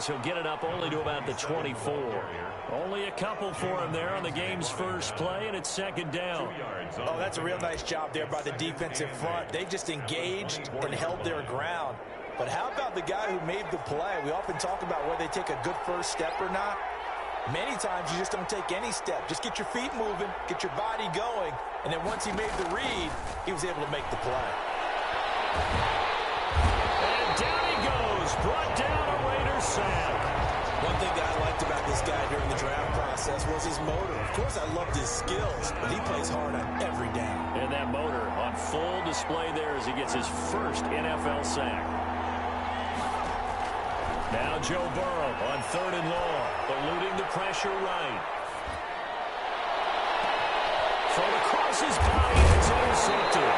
as he'll get it up only to about the 24. Only a couple for him there on the game's first play, and it's second down. Oh, that's a real nice job there by the defensive front. They just engaged and held their ground. But how about the guy who made the play? We often talk about whether they take a good first step or not. Many times you just don't take any step. Just get your feet moving, get your body going, and then once he made the read, he was able to make the play. And down he goes, brought down a Raiders sack. One thing that I liked about this guy during the draft process was his motor. Of course, I loved his skills, but he plays hard on every down. And that motor on full display there as he gets his first NFL sack. Now Joe Burrow on 3rd and long, eluding the pressure right. Thrown across his body, and it's intercepted.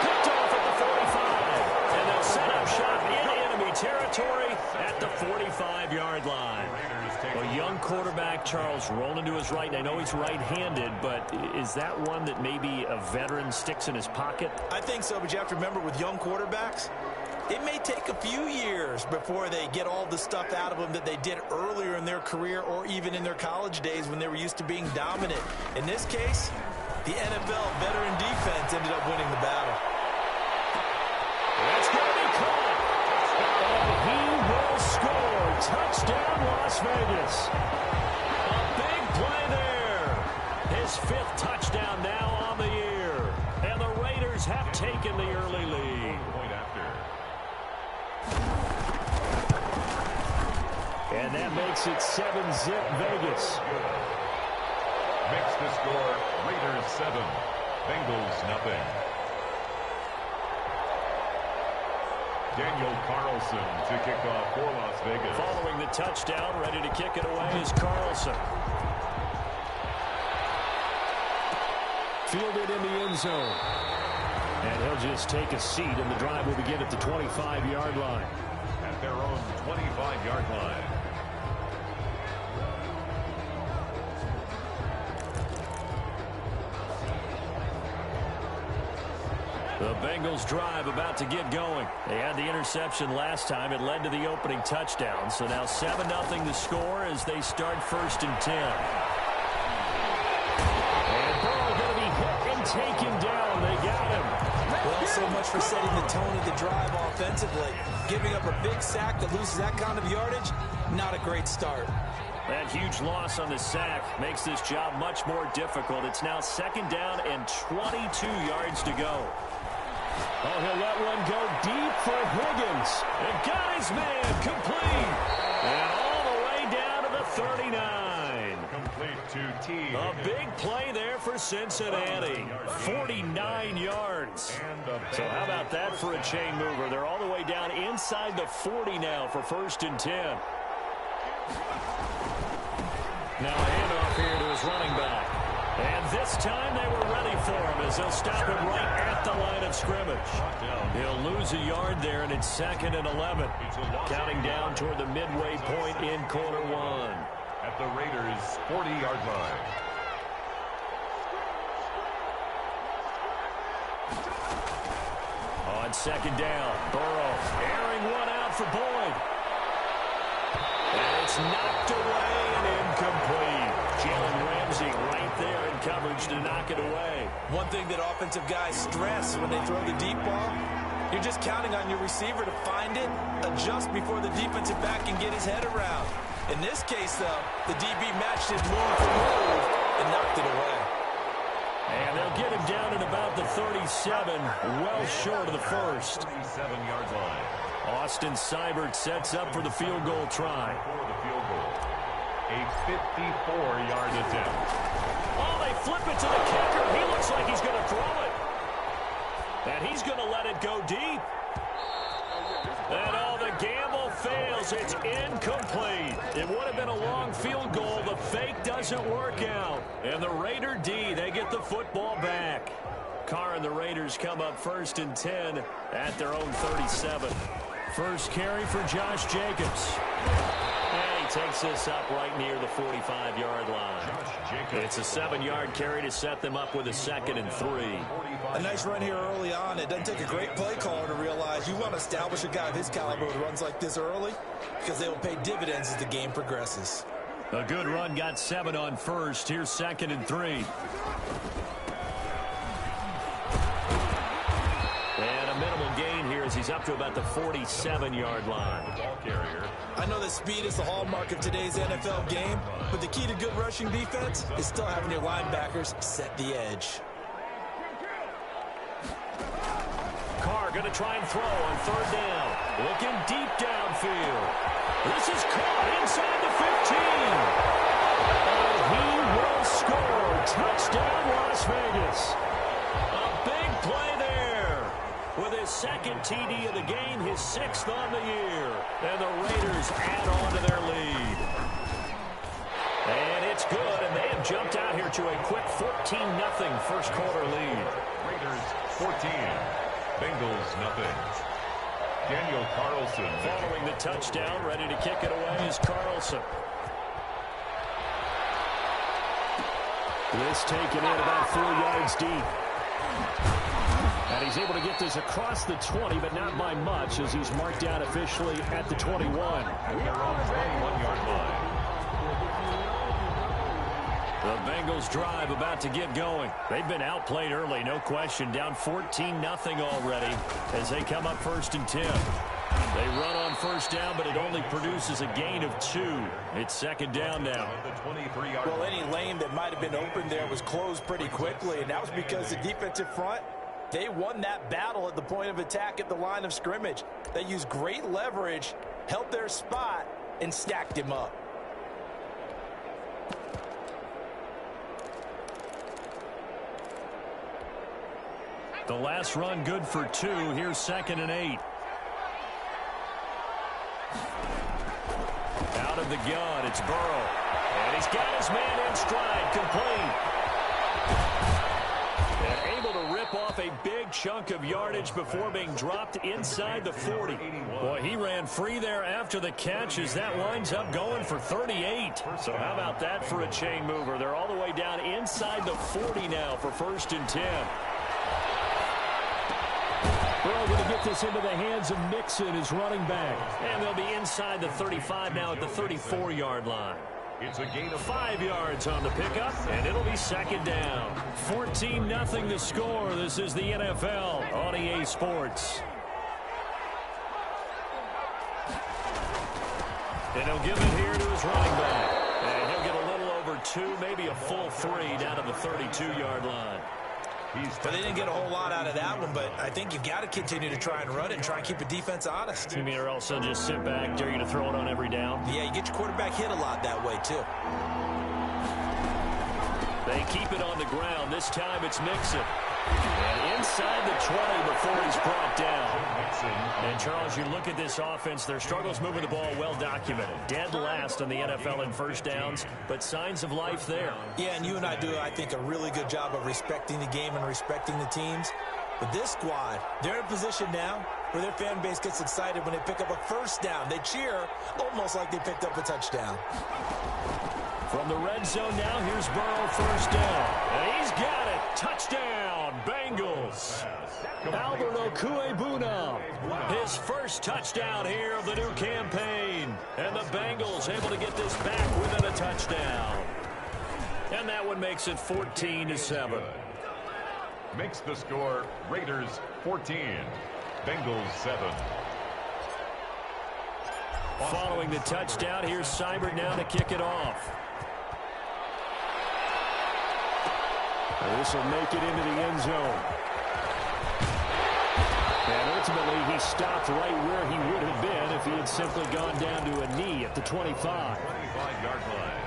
Picked off at the 45, and they'll set up shop in enemy territory at the 45-yard line. A young quarterback, Charles, rolling to his right. And I know he's right-handed, but is that one that maybe a veteran sticks in his pocket? I think so, but you have to remember with young quarterbacks, it may take a few years before they get all the stuff out of them that they did earlier in their career or even in their college days when they were used to being dominant. In this case, the NFL veteran defense ended up winning the battle. That's going to be caught. And he will score. Touchdown, Las Vegas. A big play there. His 5th touchdown now on the year. And the Raiders have taken the early lead. And that makes it 7-zip Vegas. Makes the score Raiders 7, Bengals nothing. Daniel Carlson to kick off for Las Vegas. Following the touchdown, ready to kick it away is Carlson. Fielded in the end zone. And he'll just take a seat, and the drive will begin at the 25-yard line. At their own 25-yard line. The Bengals drive about to get going. They had the interception last time. It led to the opening touchdown. So now 7-0 the score as they start 1st and 10. And Burrow going to be hit and taken down. They got him. Well, so much for setting the tone of the drive offensively. Giving up a big sack that loses that kind of yardage, not a great start. That huge loss on the sack makes this job much more difficult. It's now 2nd down and 22 yards to go. Oh, he'll let one go deep for Higgins. And got his man complete. And all the way down to the 39. Complete to T. A big play there for Cincinnati. 49 yards. So how about that for a chain mover? They're all the way down inside the 40 now for 1st and 10. Now a handoff here to his running back. And this time they were ready for him as they'll stop him right at the line of scrimmage. He'll lose a yard there, and it's 2nd and 11. Counting down toward the midway point in quarter 1. At the Raiders' 40-yard line. On 2nd down, Burrow airing one out for Boyd. And it's knocked away and incomplete. Jalen Ramsey right there in coverage to knock it away. One thing that offensive guys stress when they throw the deep ball, you're just counting on your receiver to find it, adjust before the defensive back can get his head around. In this case, though, the DB matched his move for move and knocked it away. And they'll get him down at about the 37, well short of the first. 37-yard line. Austin Seibert sets up for the field goal try. For the field goal. A 54-yard attempt. Oh, they flip it to the kicker. He looks like he's going to throw it. And he's going to let it go deep. And oh, the gamble fails. It's incomplete. It would have been a long field goal. The fake doesn't work out. And the Raider D, they get the football back. Carr and the Raiders come up 1st and 10 at their own 37. First carry for Josh Jacobs. And he takes this up right near the 45-yard line. It's a 7-yard carry to set them up with a 2nd and 3. A nice run here early on. It doesn't take a great play caller to realize you want to establish a guy of his caliber who runs like this early because they will pay dividends as the game progresses. A good run got 7 on first. Here's 2nd and 3. And a minimal gain here as he's up to about the 47-yard line. I know that speed is the hallmark of today's NFL game, but the key to good rushing defense is still having your linebackers set the edge. Carr going to try and throw on 3rd down. Looking deep downfield. This is caught inside the 15. And he will score. Touchdown, Las Vegas. A big play there. With his 2nd TD of the game, his 6th on the year. And the Raiders add on to their lead. And it's good, and they have jumped out here to a quick 14-0 first quarter lead. Raiders 14, Bengals nothing. Daniel Carlson. Following the touchdown, ready to kick it away is Carlson. This taken in about 4 yards deep. And he's able to get this across the 20, but not by much, as he's marked down officially at the 21. At their own 21-yard line. The Bengals drive about to get going. They've been outplayed early, no question. Down 14-0 already as they come up 1st and 10. They run on 1st down, but it only produces a gain of 2. It's 2nd down now. Well, any lane that might have been open there was closed pretty quickly, and that was because the defensive front, they won that battle at the point of attack at the line of scrimmage. They used great leverage, held their spot, and stacked him up. The last run good for 2. Here's 2nd and 8. Out of the gun, it's Burrow. And he's got his man in stride, complete. And able to rip off a big chunk of yardage before being dropped inside the 40. Boy, he ran free there after the catch as that winds up going for 38. So how about that for a chain mover? They're all the way down inside the 40 now for 1st and 10. Burrow going to get this into the hands of Mixon, his running back. And they'll be inside the 35 now at the 34-yard line. It's a gain of 5 yards on the pickup, and it'll be 2nd down. 14-0 the score. This is the NFL on EA Sports. And he'll give it here to his running back. And he'll get a little over 2, maybe a full 3 down to the 32-yard line. But they didn't get a whole lot out of that one, but I think you've got to continue to try and run it and try and keep the defense honest. You mean or also just sit back, dare you to throw it on every down? Yeah, you get your quarterback hit a lot that way, too. They keep it on the ground. This time it's Mixon. And inside the 20 before he's brought down. And, Charles, you look at this offense, their struggles moving the ball well documented. Dead last in the NFL in 1st downs, but signs of life there. Yeah, and you and I do, I think, a really good job of respecting the game and respecting the teams. But this squad, they're in a position now where their fan base gets excited when they pick up a 1st down. They cheer almost like they picked up a touchdown. From the red zone now, here's Burrow 1st down. And he's got it. Touchdown, Bengals. Albert Okuebuna, his first touchdown here of the new campaign. And the Bengals able to get this back within a touchdown. And that one makes it 14-7. Makes the score Raiders 14, Bengals 7. Following the touchdown, here's Seibert now to kick it off. This will make it into the end zone. And ultimately, he stopped right where he would have been if he had simply gone down to a knee at the 25. 25-yard line.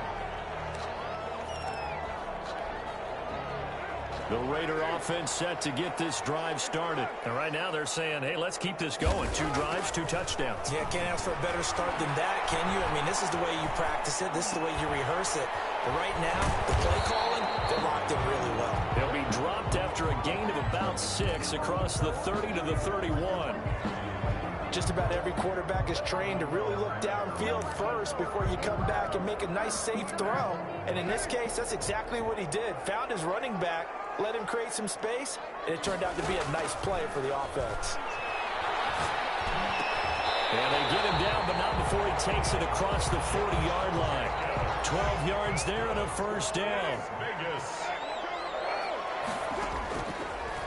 The Raider offense set to get this drive started. And right now they're saying, hey, let's keep this going. 2 drives, 2 touchdowns. Yeah, can't ask for a better start than that, can you? I mean, this is the way you practice it. This is the way you rehearse it. But right now, the play calling, they're locked in really well. They'll be dropped after a gain of about 6 across the 30 to the 31. Just about every quarterback is trained to really look downfield first before you come back and make a nice, safe throw. And in this case, that's exactly what he did. Found his running back, let him create some space, and it turned out to be a nice play for the offense. And they get him down, but not before he takes it across the 40-yard line. 12 yards there and a first down.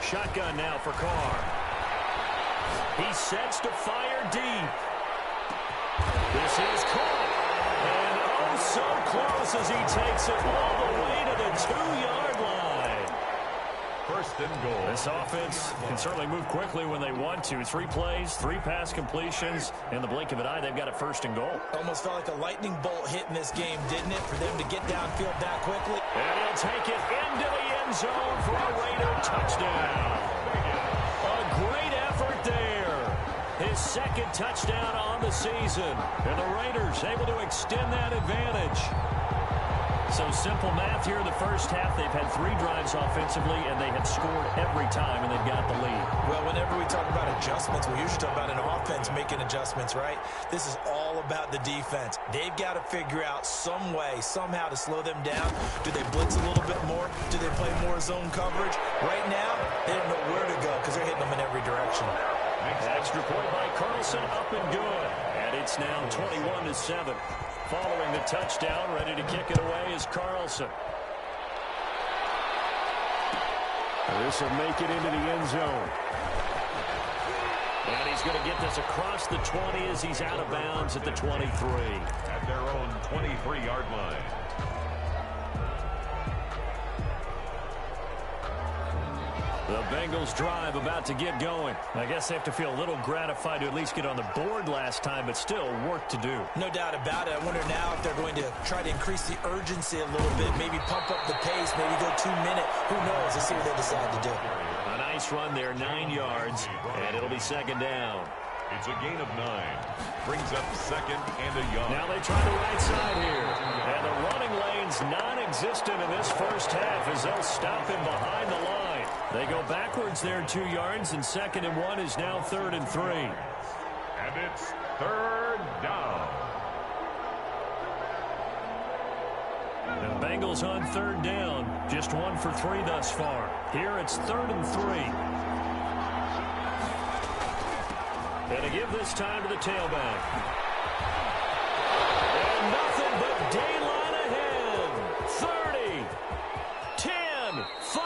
Shotgun now for Carr. He sets to fire deep. This is caught. And oh, so close as he takes it all the way to the 2-yard line. First and goal. This offense can certainly move quickly when they want to. 3 plays, 3 pass completions. In the blink of an eye, they've got a first and goal. Almost felt like a lightning bolt hit in this game, didn't it, for them to get downfield that quickly? And he'll take it into the end zone for a Raider touchdown. A great effort there. His second touchdown on the season. And the Raiders able to extend that advantage. So simple math here in the first half. They've had 3 drives offensively, and they have scored every time, and they've got the lead. Well, whenever we talk about adjustments, we usually talk about an offense making adjustments, right? This is all about the defense. They've got to figure out some way, somehow to slow them down. Do they blitz a little bit more? Do they play more zone coverage? Right now, they don't know where to go because they're hitting them in every direction. Extra point by Carlson, up and good. And it's now 21-7. Following the touchdown, ready to kick it away is Carlson. This will make it into the end zone. And he's going to get this across the 20 as he's out of bounds at the 23. At their own 23-yard line. The Bengals drive about to get going. I guess they have to feel a little gratified to at least get on the board last time, but still work to do. No doubt about it. I wonder now if they're going to try to increase the urgency a little bit, maybe pump up the pace, maybe go 2-minute. Who knows? Let's see what they decide to do. A nice run there, 9 yards, and it'll be second down. It's a gain of 9. Brings up second and a yard. Now they try the right side here. And the running lane's non-existent in this first half as they'll stop him behind the line. They go backwards there 2 yards, and second and 1 is now 3rd and 3. And it's 3rd down. The Bengals on 3rd down. Just 1 for 3 thus far. Here it's 3rd and 3. And to give this time to the tailback. And nothing but daylight ahead. 30, 10, 5.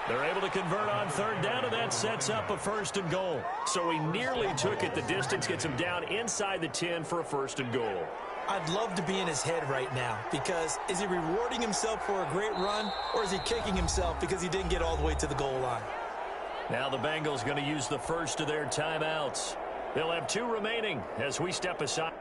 They're able to convert on 3rd down, and that sets up a 1st and goal. So he nearly took it the distance, gets him down inside the 10 for a 1st and goal. I'd love to be in his head right now because is he rewarding himself for a great run, or is he kicking himself because he didn't get all the way to the goal line? Now the Bengals going to use the first of their timeouts. They'll have 2 remaining as we step aside.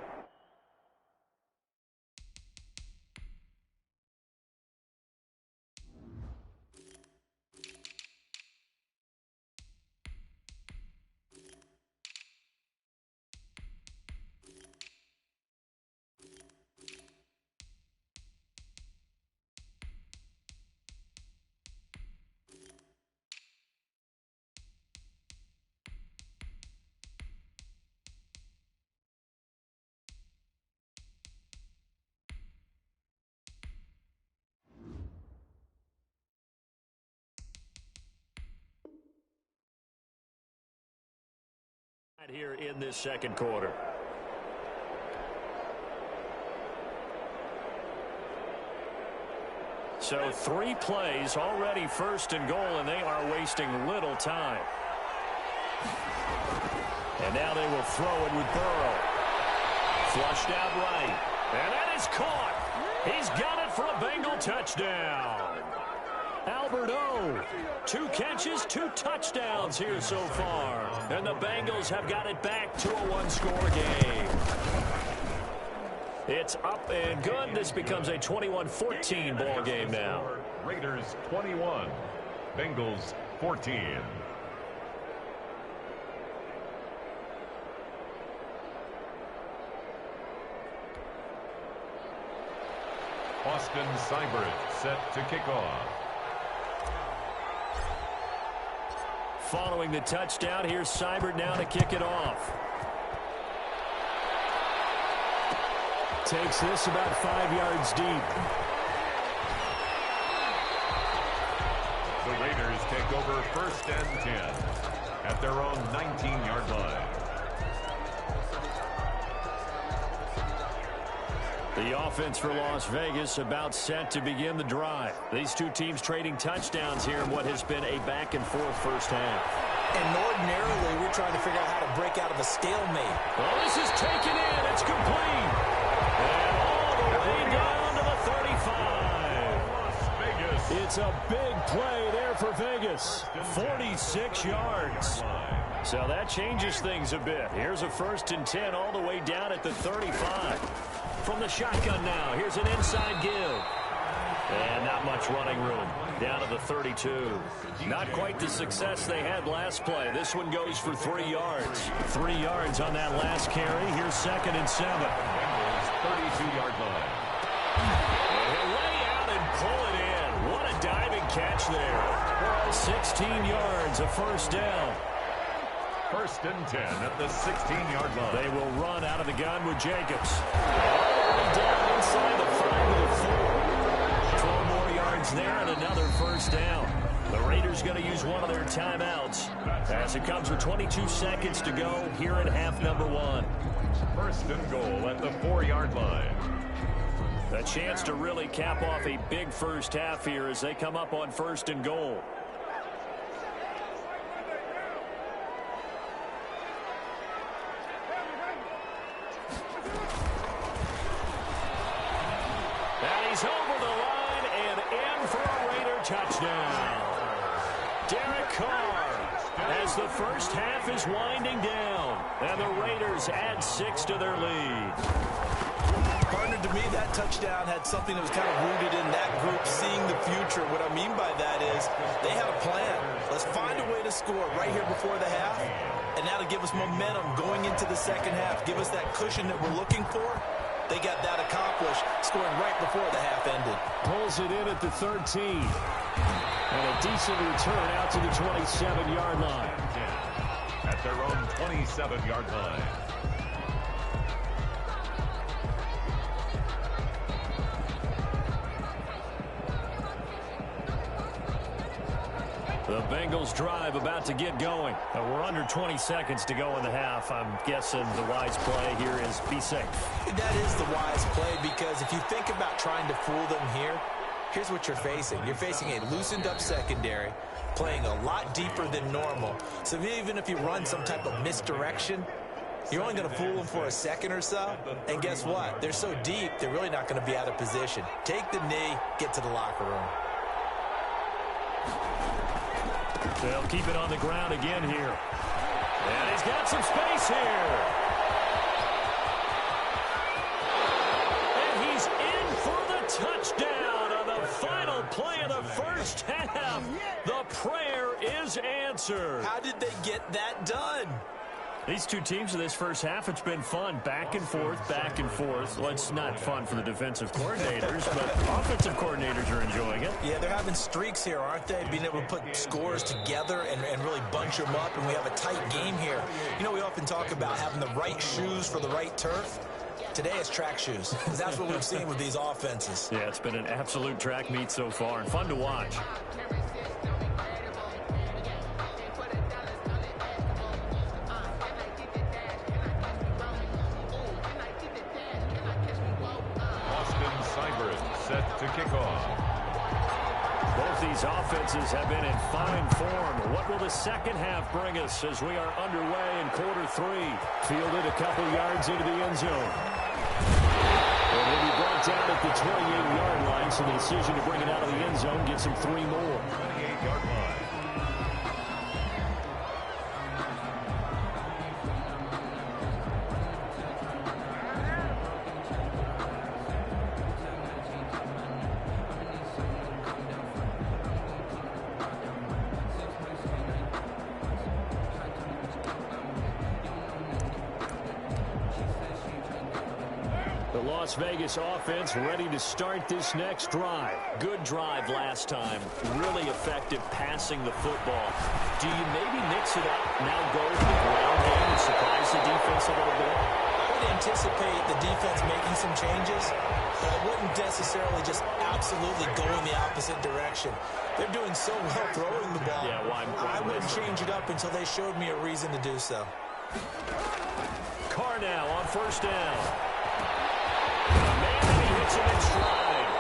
Here in this second quarter. So 3 plays already 1st and goal, and they are wasting little time. And now they will throw it with Burrow. Flushed out right. And that is caught. He's got it for a Bengal touchdown. Albert O. 2 catches, 2 touchdowns here so far. And the Bengals have got it back to a 1-score game. It's up and good. This becomes a 21-14 ball game now. Raiders 21, Bengals 14. Austin Seibert set to kick off. Following the touchdown, here's Seibert now to kick it off. takes this about 5 yards deep. The Raiders take over 1st and 10 at their own 19-yard line. The offense for Las Vegas about set to begin the drive. These two teams trading touchdowns here in what has been a back-and-forth first half. And ordinarily, we're trying to figure out how to break out of a stalemate. Well, this is taken in. It's complete. And all the way down to the 35. Las Vegas. It's a big play there for Vegas. 46 yards. So that changes things a bit. Here's a 1st and 10 all the way down at the 35. From the shotgun now, here's an inside give. And not much running room. Down to the 32. Not quite the success they had last play. This one goes for 3 yards. 3 yards on that last carry. Here's 2nd and 7. Bengals 32-yard line. And he'll lay out and pull it in. What a diving catch there. 16 yards, a 1st down. 1st and 10 at the 16-yard line. They will run out of the gun with Jacobs. All the way down inside the 5 to the 4. 12 more yards there and another 1st down. The Raiders going to use one of their timeouts as it comes with 22 seconds to go here in half number 1. 1st and goal at the 4-yard line. A chance to really cap off a big first half here as they come up on 1st and goal. And he's over the line and in for a Raider touchdown. Derek Carr as the first half is winding down. And the Raiders add 6 to their lead. Partner, to me, that touchdown had something that was kind of rooted in that group seeing the future. What I mean by that is they had a plan. Let's find a way to score right here before the half, and that'll give us momentum going into the second half, give us that cushion that we're looking for. They got that accomplished, scoring right before the half ended. Pulls it in at the 13. And a decent return out to the 27-yard line. At their own 27-yard line. The Bengals drive about to get going. We're under 20 seconds to go in the half. I'm guessing the wise play here is be safe. That is the wise play, because if you think about trying to fool them here, here's what you're facing. You're facing a loosened up secondary, playing a lot deeper than normal. So even if you run some type of misdirection, you're only going to fool them for a second or so. And guess what? They're so deep, they're really not going to be out of position. Take the knee, get to the locker room. They'll keep it on the ground again here. And he's got some space here. And he's in for the touchdown on the final play of the first half. The prayer is answered. How did they get that done? These two teams in this first half, it's been fun. Back and forth, back and forth. Well, it's not fun for the defensive coordinators, but offensive coordinators are enjoying it. Yeah, they're having streaks here, aren't they? Being able to put scores together and really bunch them up, and we have a tight game here. You know, we often talk about having the right shoes for the right turf. Today it's track shoes, because that's what we've seen with these offenses. Yeah, it's been an absolute track meet so far, and fun to watch. Set to kick off. Both these offenses have been in fine form. What will the second half bring us as we are underway in quarter 3? Fielded a couple yards into the end zone. And he'll be brought down at the 28-yard line, so the decision to bring it out of the end zone gets him 3 more. 28-yard line. Las Vegas offense ready to start this next drive. Good drive last time. Really effective passing the football. Do you maybe mix it up, now go to the ground game and surprise the defense a little bit? would anticipate the defense making some changes, but I wouldn't necessarily just absolutely go in the opposite direction. They're doing so well throwing the ball. Yeah, I wouldn't change it up until they showed me a reason to do so. Carr now on first down. Man, he hits him in stride.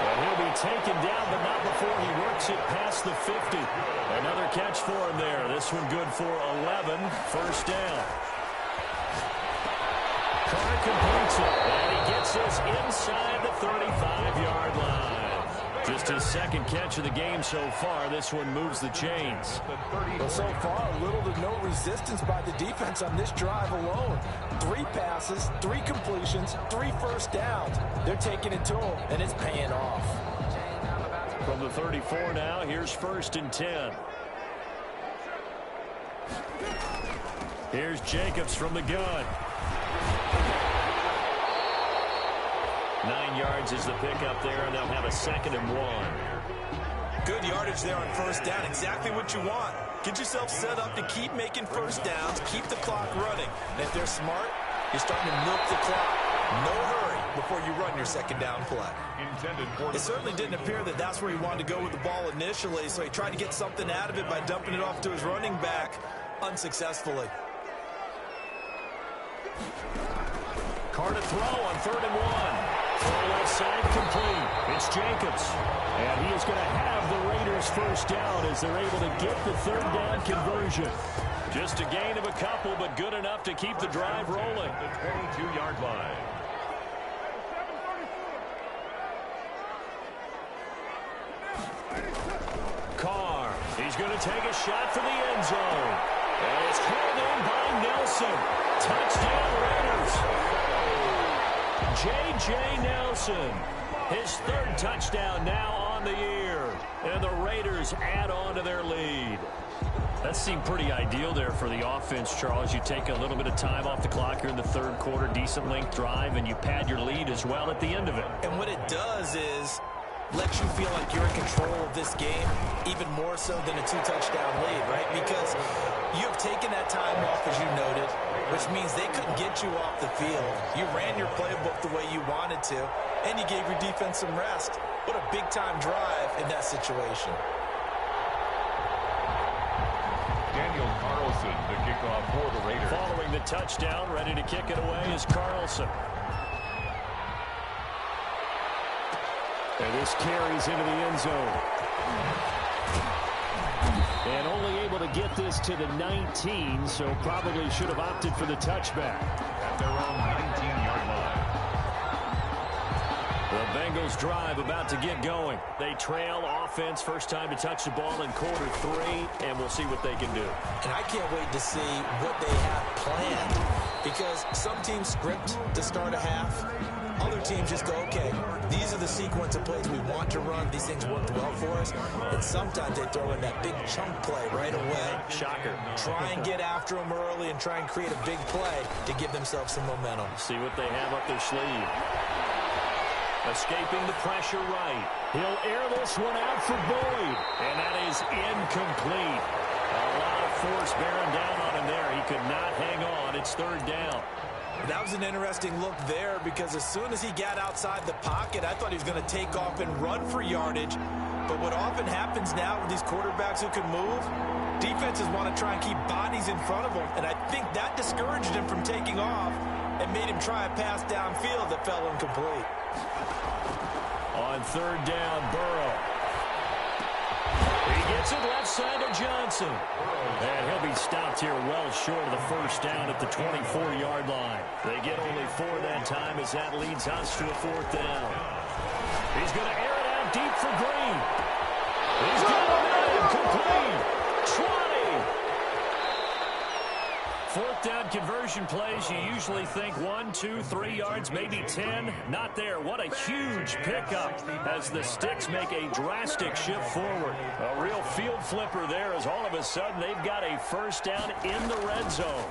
And he'll be taken down, but not before he works it past the 50. Another catch for him there. This one good for 11. First down. Carr completes it, and he gets this inside the 35-yard line. Just his second catch of the game so far. This one moves the chains. Well, so far, little to no resistance by the defense on this drive alone. 3 passes, 3 completions, 3 first downs. They're taking it to him, and it's paying off. From the 34 now, here's first and 10. Here's Jacobs from the gun. 9 yards is the pickup there, and they'll have a 2nd and 1. Good yardage there on first down. Exactly what you want. Get yourself set up to keep making first downs, keep the clock running. And if they're smart, you're starting to milk the clock. No hurry before you run your second down play. It certainly didn't appear that that's where he wanted to go with the ball initially, so he tried to get something out of it by dumping it off to his running back unsuccessfully. Carr to throw on 3rd and 1. Throw left side complete. It's Jacobs. And he is going to have the Raiders first down as they're able to get the 3rd down conversion. Just a gain of a couple, but good enough to keep the drive rolling. The 22-yard line. Carr. He's going to take a shot for the end zone. And it's hauled in by Nelson. Touchdown Raiders. J.J. Nelson, his 3rd touchdown now on the year. And the Raiders add on to their lead. That seemed pretty ideal there for the offense, Charles. You take a little bit of time off the clock here in the 3rd quarter, decent length drive, and you pad your lead as well at the end of it. And what it does is lets you feel like you're in control of this game, even more so than a 2-touchdown lead, right? Because you have taken that time off, as you noted, which means they couldn't get you off the field. You ran your playbook the way you wanted to, and you gave your defense some rest. What a big-time drive in that situation. Daniel Carlson, the kickoff for the Raiders. Following the touchdown, ready to kick it away is Carlson. And this carries into the end zone. And only able to get this to the 19, so probably should have opted for the touchback. At their own 19-yard line. The Bengals drive about to get going. They trail offense, first time to touch the ball in quarter 3, and we'll see what they can do. And I can't wait to see what they have planned, because some teams script to start a half. Other teams just go, okay, these are the sequence of plays we want to run. These things worked well for us. And sometimes they throw in that big chunk play right away. Shocker. Try and get after them early and try and create a big play to give themselves some momentum. See what they have up their sleeve. Escaping the pressure right. He'll air this one out for Boyd. And that is incomplete. A lot of force bearing down on him there. He could not hang on. It's 3rd down. That was an interesting look there, because as soon as he got outside the pocket, I thought he was going to take off and run for yardage. But what often happens now with these quarterbacks who can move, defenses want to try and keep bodies in front of them. And I think that discouraged him from taking off and made him try a pass downfield that fell incomplete. On 3rd down, Burrow. He gets it left side to Johnson. And he'll be stopped here well short of the first down at the 24-yard line. They get only 4 that time as that leads us to a 4th down. He's going to air it out deep for Green. He's got it out complete. 20. 4th down conversion plays, you usually think 1, 2, 3 yards, maybe 10. Not there. What a huge pickup as the Sticks make a drastic shift forward. A real field flipper there as all of a sudden they've got a first down in the red zone.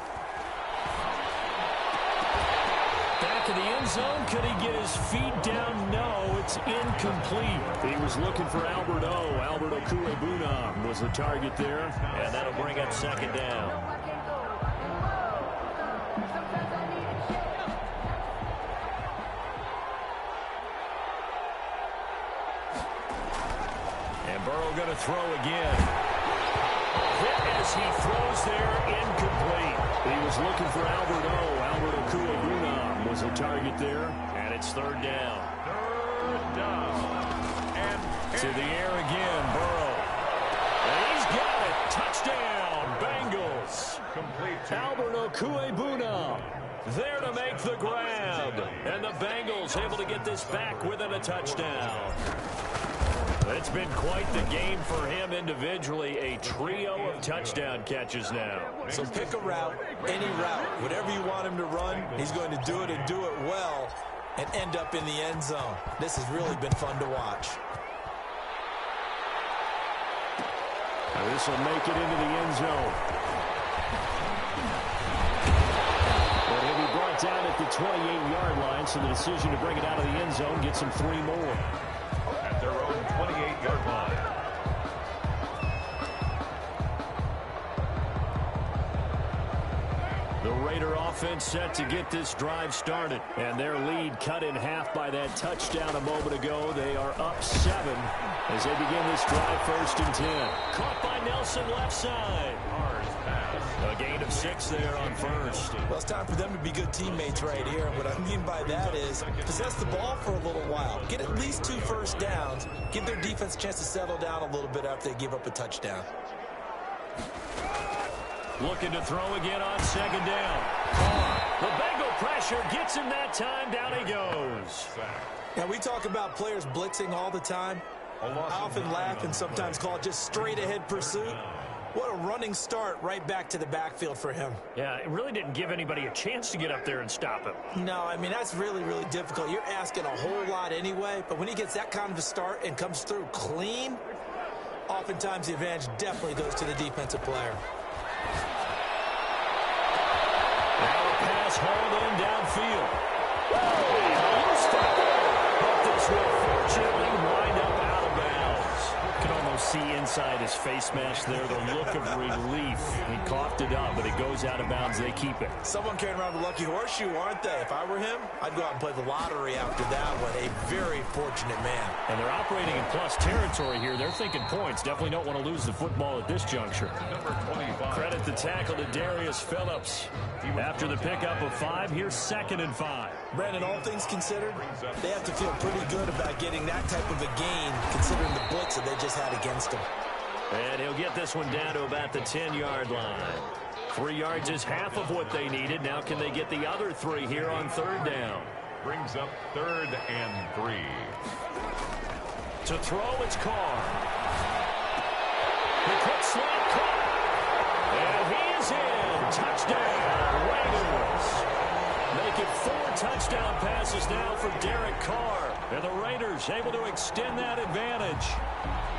Back in the end zone. Could he get his feet down? No, it's incomplete. He was looking for Albert O. Albert Okuebunam was the target there, and that'll bring up 2nd down. And Burrow going to throw again. Hit as he throws there, incomplete. He was looking for Albert Okuegbunam was a target there, and it's third down. Third down. And to the air again, Burrow. And he's got it. Touchdown, Bengals. complete to Albert Okuegbunam there to make the grab. And the Bengals able to get this back within a touchdown. It's been quite the game for him individually. A trio of touchdown catches now. So pick a route, any route, whatever you want him to run, he's going to do it and do it well and end up in the end zone. This has really been fun to watch. This will make it into the end zone. But he'll be brought down at the 28-yard line, so the decision to bring it out of the end zone gets him 3 more. at their own 28-yard line. The Raider offense set to get this drive started. And their lead cut in half by that touchdown a moment ago. They are up 7 as they begin this drive, 1st and 10. Caught by Nelson left side. A gain of 6 there on first. Well, it's time for them to be good teammates right here. And what I mean by that is possess the ball for a little while. Get at least 2 first downs. Give their defense a chance to settle down a little bit after they give up a touchdown. Looking to throw again on 2nd down. The Bengal pressure gets him that time. Down he goes. Now, we talk about players blitzing all the time. I often laugh and sometimes call it just straight-ahead pursuit. What a running start right back to the backfield for him. Yeah, it really didn't give anybody a chance to get up there and stop him. No, I mean, that's really, really difficult. You're asking a whole lot anyway, but when he gets that kind of a start and comes through clean, oftentimes the advantage definitely goes to the defensive player. Now a pass hauled in downfield. But this will fortunately wind up out of bounds. You can almost see inside his face mask there the look of relief. He coughed it up, but it goes out of bounds. They keep it. Someone carrying around the lucky horseshoe, aren't they? If I were him, I'd go out and play the lottery after that one. A very fortunate man. And they're operating in plus territory here. They're thinking points. Definitely don't want to lose the football at this juncture. Number 25. Credit the tackle to Darius Phillips. After the pickup of 5, here's 2nd and 5. Brandon, all things considered, they have to feel pretty good about getting that type of a gain considering the blitz that they just had against them. And he'll get this one down to about the 10-yard line. 3 yards is half of what they needed. Now can they get the other 3 here on 3rd down? Brings up 3rd and 3. To throw, it's Carr. The quick slant caught. And he is in. Touchdown, Raiders. Make it 4 touchdown passes now for Derek Carr. And the Raiders able to extend that advantage.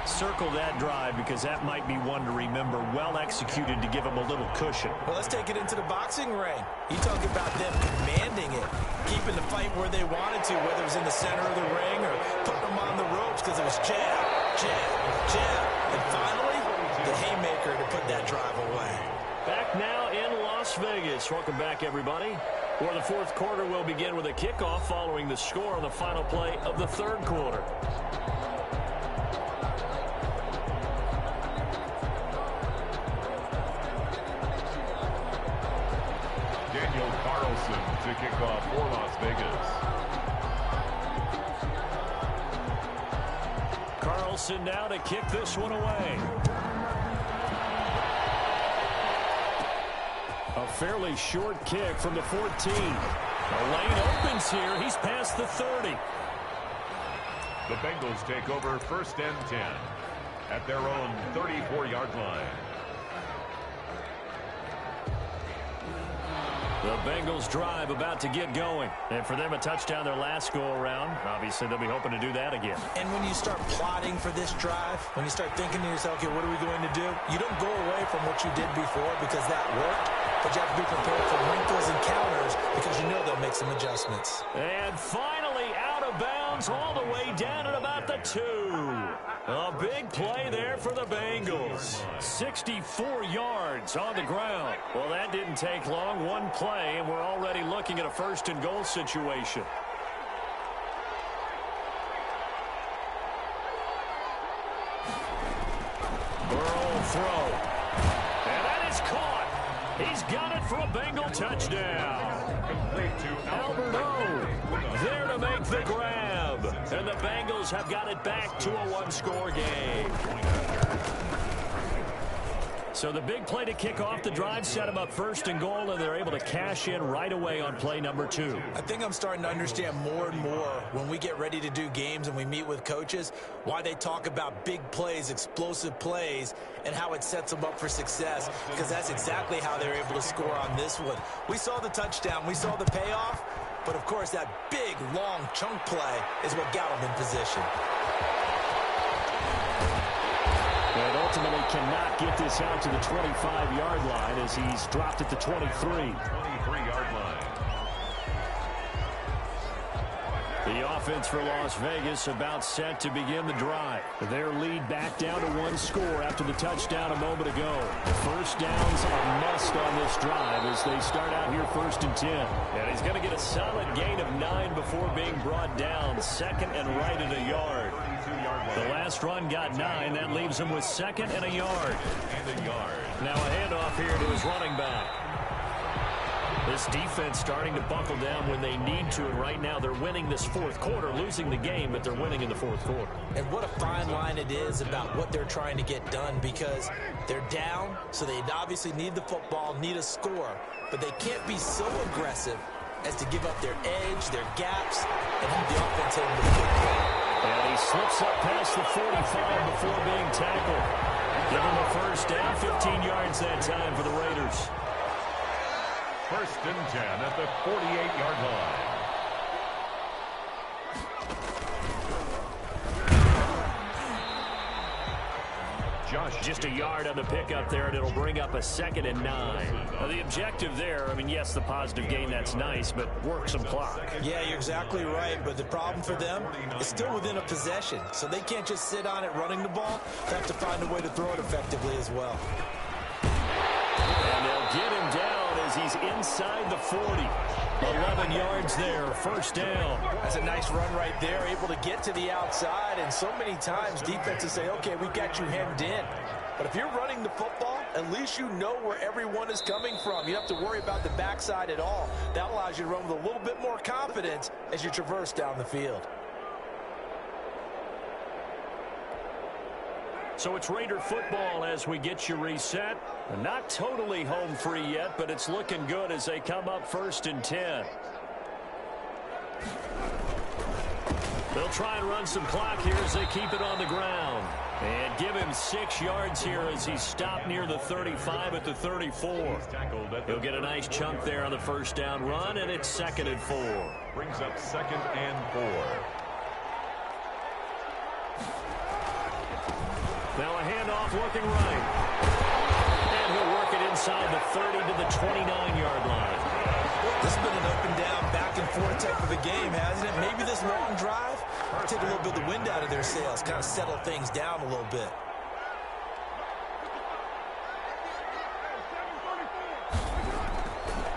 Circle that drive because that might be one to remember. Well executed to give them a little cushion. Well, let's take it into the boxing ring. You talk about them commanding it, keeping the fight where they wanted to, whether it was in the center of the ring or putting them on the ropes because it was jab, jab, jab. And finally, the haymaker to put that drive away. Back now in Las Vegas. Welcome back, everybody. For the 4th quarter, we'll begin with a kickoff following the score on the final play of the 3rd quarter. Daniel Carlson to kick off for Las Vegas. Carlson now to kick this one away. A fairly short kick from the 14. The lane opens here. He's past the 30. The Bengals take over 1st and 10 at their own 34-yard line. The Bengals drive about to get going. And for them, a touchdown their last go-around. Obviously, they'll be hoping to do that again. And when you start plotting for this drive, when you start thinking to yourself, okay, what are we going to do? You don't go away from what you did before because that worked. But you have to be prepared for wrinkles and counters because you know they'll make some adjustments. And finally out of bounds all the way down at about the 2. A big play there for the Bengals. 64 yards on the ground. Well, that didn't take long. One play, and we're already looking at a 1st and goal situation. Burrow throw. And that is caught. He's got it for a Bengal touchdown. Complete to Albert O there to make the grab. And the Bengals have got it back to a one-score game. So the big play to kick off the drive set them up first and goal, and they're able to cash in right away on play number 2. I think I'm starting to understand more and more when we get ready to do games and we meet with coaches why they talk about big plays, explosive plays, and how it sets them up for success, because that's exactly how they're able to score on this one. We saw the touchdown. We saw the payoff. But, of course, that big, long chunk play is what got them in position. And ultimately cannot get this out to the 25-yard line as he's dropped at the 23. 23-yard line. The offense for Las Vegas about set to begin the drive. Their lead back down to 1 score after the touchdown a moment ago. First downs are must on this drive as they start out here 1st and 10. And he's going to get a solid gain of 9 before being brought down. 2nd and right at a yard. The last run got 9. That leaves him with 2nd and a yard. Now a handoff here to his running back. This defense starting to buckle down when they need to, and right now they're winning this 4th quarter, losing the game, but they're winning in the 4th quarter. And what a fine line it is about what they're trying to get done, because they're down, so they obviously need the football, need a score, but they can't be so aggressive as to give up their edge, their gaps, and have the offense hit them with a good play. And he slips up past the 45 before being tackled. Give him a first down, 15 yards that time for the Raiders. 1st and 10 at the 48-yard line. Just a yard on the pickup there, and it'll bring up a 2nd and 9. Now, the objective there, I mean, yes, the positive gain, that's nice, but work some clock. Yeah, you're exactly right, but the problem for them is still within a possession, so they can't just sit on it running the ball. They have to find a way to throw it effectively as well. And they'll get him down as he's inside the 40. 11 yards there, 1st down. That's a nice run right there, able to get to the outside, and so many times defenses say, okay, we've got you hemmed in. But if you're running the football, at least you know where everyone is coming from. You don't have to worry about the backside at all. That allows you to run with a little bit more confidence as you traverse down the field. So it's Raider football as we get you reset. Not totally home free yet, but it's looking good as they come up 1st and 10. They'll try and run some clock here as they keep it on the ground. And give him 6 yards here as he's stopped near the 35 at the 34. He'll get a nice chunk there on the 1st down run, and it's 2nd and 4. Brings up 2nd and 4. Now a handoff looking right. And he'll work it inside the 30 to the 29-yard line. This has been an up and down, back and forth type of a game, hasn't it? Maybe this long drive will take a little bit of the wind out of their sails, kind of settle things down a little bit.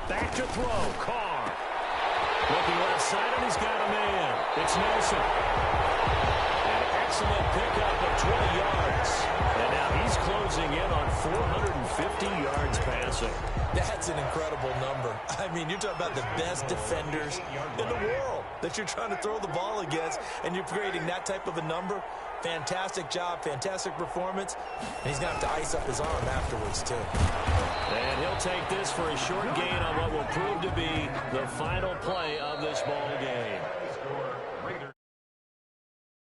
Back to throw. Carr. Looking left side, and he's got a man. It's Nelson. An excellent pickup of 20 yards. And now he's closing in on 450 yards passing. That's an incredible number. I mean, you're talking about the best defenders in the world that you're trying to throw the ball against, and you're creating that type of a number. Fantastic job, fantastic performance. And he's going to have to ice up his arm afterwards, too. And he'll take this for a short gain on what will prove to be the final play of this ball game.